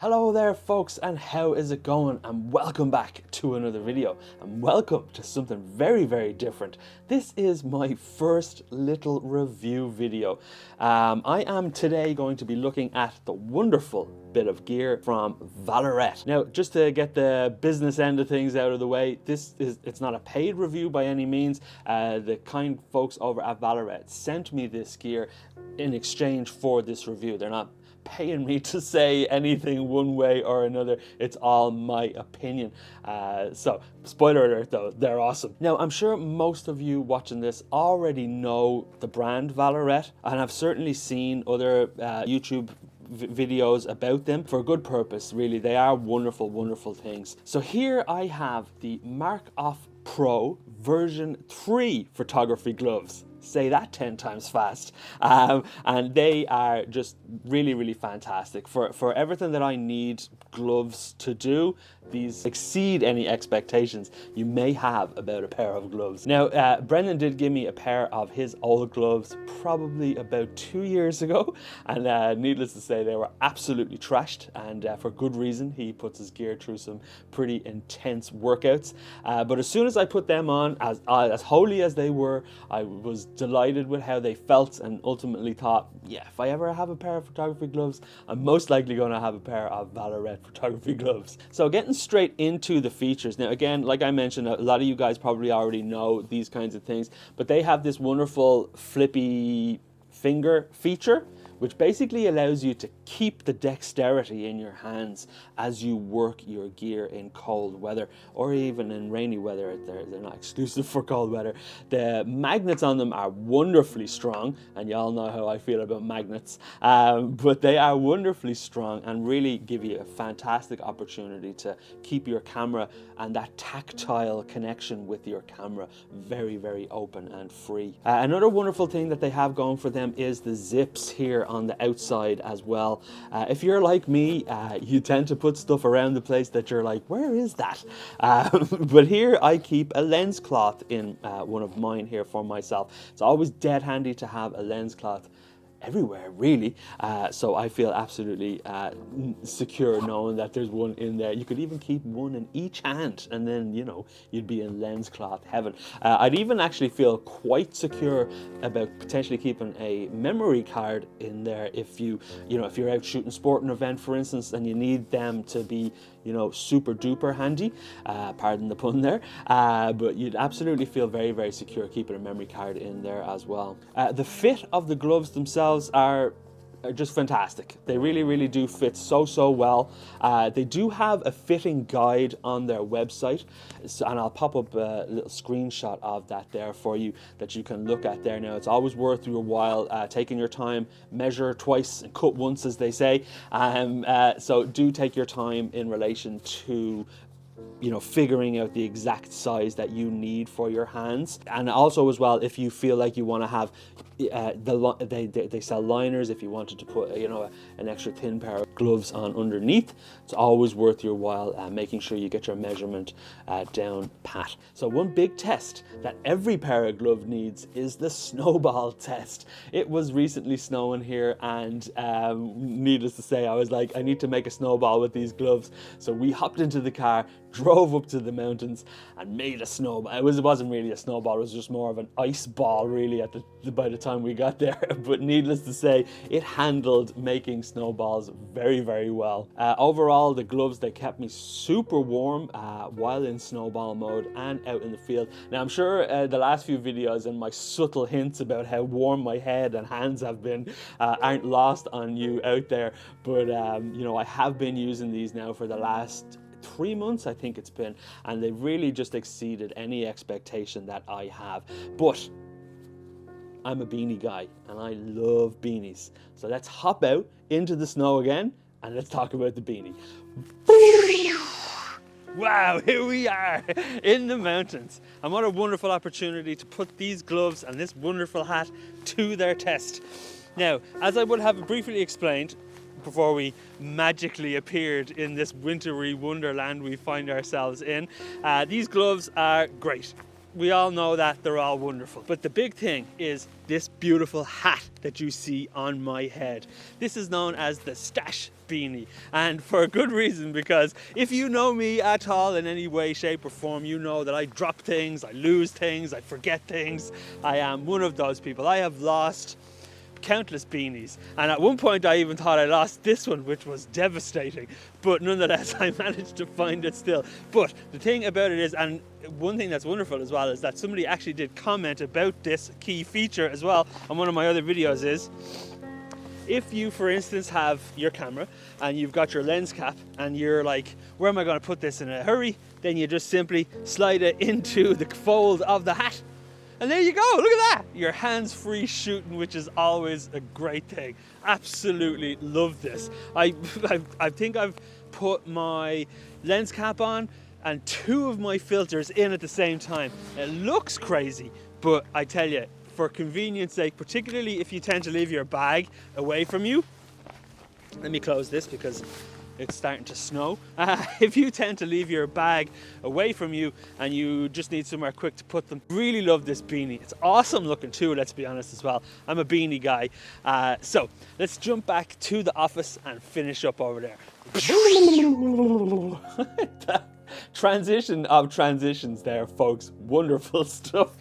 Hello there folks, and how is it going? And welcome back to another video, and welcome to something very different. This is my first little review video. I am today going to be looking at the wonderful bit of gear from Vallerret. Now, just to get the business end of things out of the way, it's not a paid review by any means. The kind folks over at Vallerret sent me this gear in exchange for this review. They're not paying me to say anything one way or another. It's all my opinion. So spoiler alert though, they're awesome. Now, I'm sure most of you watching this already know the brand Vallerret, and I've certainly seen other YouTube videos about them for a good purpose. Really, they are wonderful things. So here I have the Markhof Pro version 3 photography gloves. Say that 10 times fast. And they are just really fantastic for everything that I need gloves to do. These exceed any expectations you may have about a pair of gloves. Now, Brendan did give me a pair of his old gloves probably about 2 years ago, and needless to say, they were absolutely trashed, and for good reason. He puts his gear through some pretty intense workouts. But as soon as I put them on, as holy as they were, I was delighted with how they felt, and ultimately thought, yeah, if I ever have a pair of photography gloves, I'm most likely going to have a pair of Vallerret photography gloves. So getting straight into the features. Now, again, like I mentioned, a lot of you guys probably already know these kinds of things, but they have this wonderful flippy finger feature, which basically allows you to keep the dexterity in your hands as you work your gear in cold weather, or even in rainy weather. They're not exclusive for cold weather. The magnets on them are wonderfully strong, and you all know how I feel about magnets, but they are wonderfully strong and really give you a fantastic opportunity to keep your camera and that tactile connection with your camera very open and free. Another wonderful thing that they have going for them is the zips here on the outside as well. If you're like me, you tend to put stuff around the place that you're like, where is that? But here I keep a lens cloth in one of mine here for myself. It's always dead handy to have a lens cloth everywhere, really. So I feel absolutely secure knowing that there's one in there. You could even keep one in each hand, and then, you know, you'd be in lens cloth heaven. I'd even actually feel quite secure about potentially keeping a memory card in there if if you're out shooting sporting event, for instance, and you need them to be, super duper handy, pardon the pun there, but you'd absolutely feel very secure keeping a memory card in there as well. The fit of the gloves themselves are just fantastic. They really do fit so well. They do have a fitting guide on their website, and I'll pop up a little screenshot of that there for you that you can look at there. Now, it's always worth your while taking your time, measure twice and cut once, as they say. So do take your time in relation to figuring out the exact size that you need for your hands. And also as well, if you feel like you want to have they sell liners if you wanted to put an extra thin pair of gloves on underneath. It's always worth your while making sure you get your measurement down pat. So one big test that every pair of glove needs is the snowball test. It was recently snowing here, and needless to say, I was like, I need to make a snowball with these gloves. So we hopped into the car, drove up to the mountains, and made a snowball. It wasn't really a snowball, it was just more of an ice ball really by the time we got there. But needless to say, it handled making snowballs very well. Overall, the gloves, they kept me super warm while in snowball mode and out in the field. Now, I'm sure the last few videos and my subtle hints about how warm my head and hands have been aren't lost on you out there, but I have been using these now for the last 3 months, I think it's been, and they've really just exceeded any expectation that I have. But I'm a beanie guy, and I love beanies. So let's hop out into the snow again, and let's talk about the beanie. Wow, here we are in the mountains. And what a wonderful opportunity to put these gloves and this wonderful hat to their test. Now, as I would have briefly explained before we magically appeared in this wintry wonderland we find ourselves in, these gloves are great. we all know that they're all wonderful. But the big thing is this beautiful hat that you see on my head. This is known as the Stash Beanie, and for a good reason, because if you know me at all in any way, shape or form, you know that I drop things, I lose things, I forget things. I am one of those people. I have lost countless beanies, and at one point I even thought I lost this one, which was devastating, but nonetheless I managed to find it still. But the thing about it is, and one thing that's wonderful as well, is that somebody actually did comment about this key feature as well on one of my other videos. Is if you, for instance, have your camera and you've got your lens cap and you're like, where am I going to put this in a hurry, then you just simply slide it into the fold of the hat. And there you go, look at that! You're hands-free shooting, which is always a great thing. Absolutely love this. I think I've put my lens cap on and 2 of my filters in at the same time. It looks crazy, but I tell you, for convenience sake, particularly if you tend to leave your bag away from you. Let me close this because it's starting to snow. If you tend to leave your bag away from you and you just need somewhere quick to put them, really love this beanie. It's awesome looking too, let's be honest as well. I'm a beanie guy. So let's jump back to the office and finish up over there. Transition of transitions there, folks. Wonderful stuff.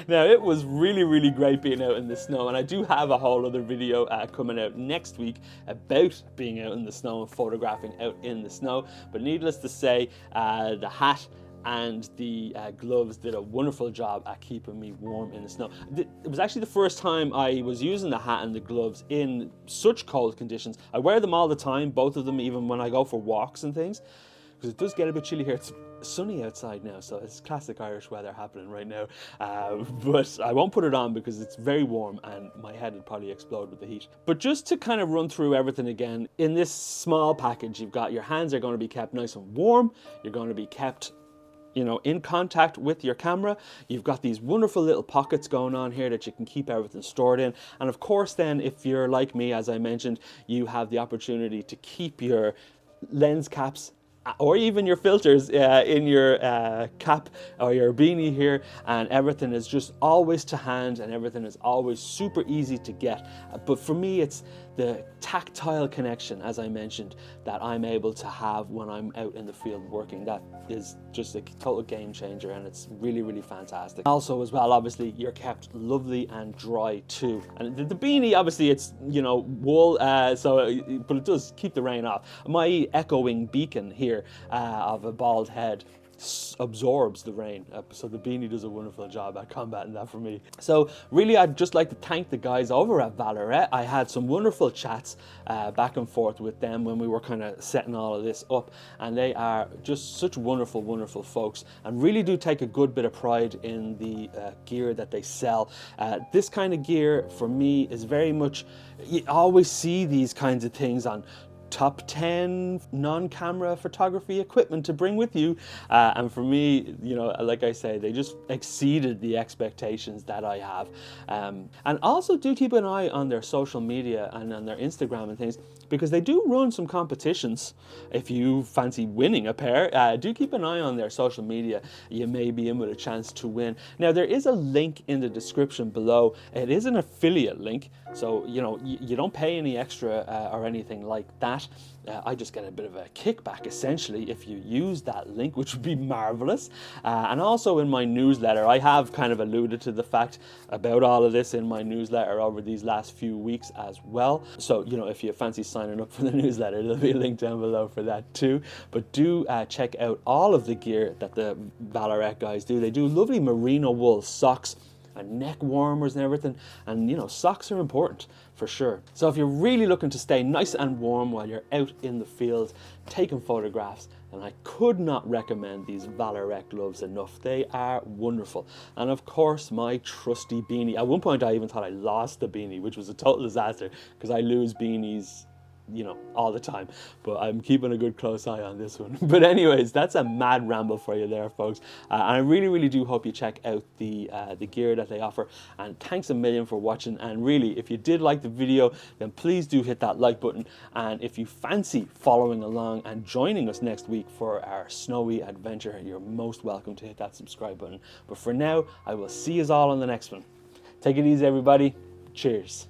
Now, it was really great being out in the snow, and I do have a whole other video coming out next week about being out in the snow and photographing out in the snow. But needless to say, the hat and the gloves did a wonderful job at keeping me warm in the snow. It was actually the first time I was using the hat and the gloves in such cold conditions. I wear them all the time, both of them, even when I go for walks and things, because it does get a bit chilly here. It's sunny outside now, so it's classic Irish weather happening right now. But I won't put it on because it's very warm and my head would probably explode with the heat. But just to kind of run through everything again, in this small package, you've got your hands are going to be kept nice and warm. You're going to be kept, you know, in contact with your camera. You've got these wonderful little pockets going on here that you can keep everything stored in. And of course then, if you're like me, as I mentioned, you have the opportunity to keep your lens caps or even your filters in your cap or your beanie here, and everything is just always to hand and everything is always super easy to get. But for me, it's the tactile connection, as I mentioned, that I'm able to have when I'm out in the field working. That is just a total game changer, and it's really fantastic. Also as well, obviously, you're kept lovely and dry too. And the beanie, obviously, it's, you know, wool, but it does keep the rain off. My echoing beacon here of a bald head absorbs the rain, so the beanie does a wonderful job at combating that for me. So really, I'd just like to thank the guys over at Vallerret. I had some wonderful chats back and forth with them when we were kind of setting all of this up, and they are just such wonderful folks, and really do take a good bit of pride in the gear that they sell. This kind of gear for me is very much, you always see these kinds of things on top 10 non-camera photography equipment to bring with you, and for me, you know, like I say, they just exceeded the expectations that I have. And also do keep an eye on their social media and on their Instagram and things, because they do run some competitions. If you fancy winning a pair, do keep an eye on their social media. You may be in with a chance to win. Now, there is a link in the description below. It is an affiliate link, so you know, you don't pay any extra or anything like that. I just get a bit of a kickback essentially if you use that link, which would be marvelous. And also in my newsletter, I have kind of alluded to the fact about all of this in my newsletter over these last few weeks as well. So, you know, if you fancy signing up for the newsletter, there'll be a link down below for that too. But do check out all of the gear that the Vallerret guys do. They do lovely merino wool socks and neck warmers and everything, and you know, socks are important for sure. So if you're really looking to stay nice and warm while you're out in the field taking photographs, and I could not recommend these Vallerret gloves enough. They are wonderful. And of course, my trusty beanie. At one point I even thought I lost the beanie, which was a total disaster because I lose beanies you know, all the time, but I'm keeping a good close eye on this one. But anyways, that's a mad ramble for you there, folks. And I really do hope you check out the gear that they offer. And thanks a million for watching. And really, if you did like the video, then please do hit that like button. And if you fancy following along and joining us next week for our snowy adventure, you're most welcome to hit that subscribe button. But for now, I will see you all on the next one. Take it easy, everybody. Cheers.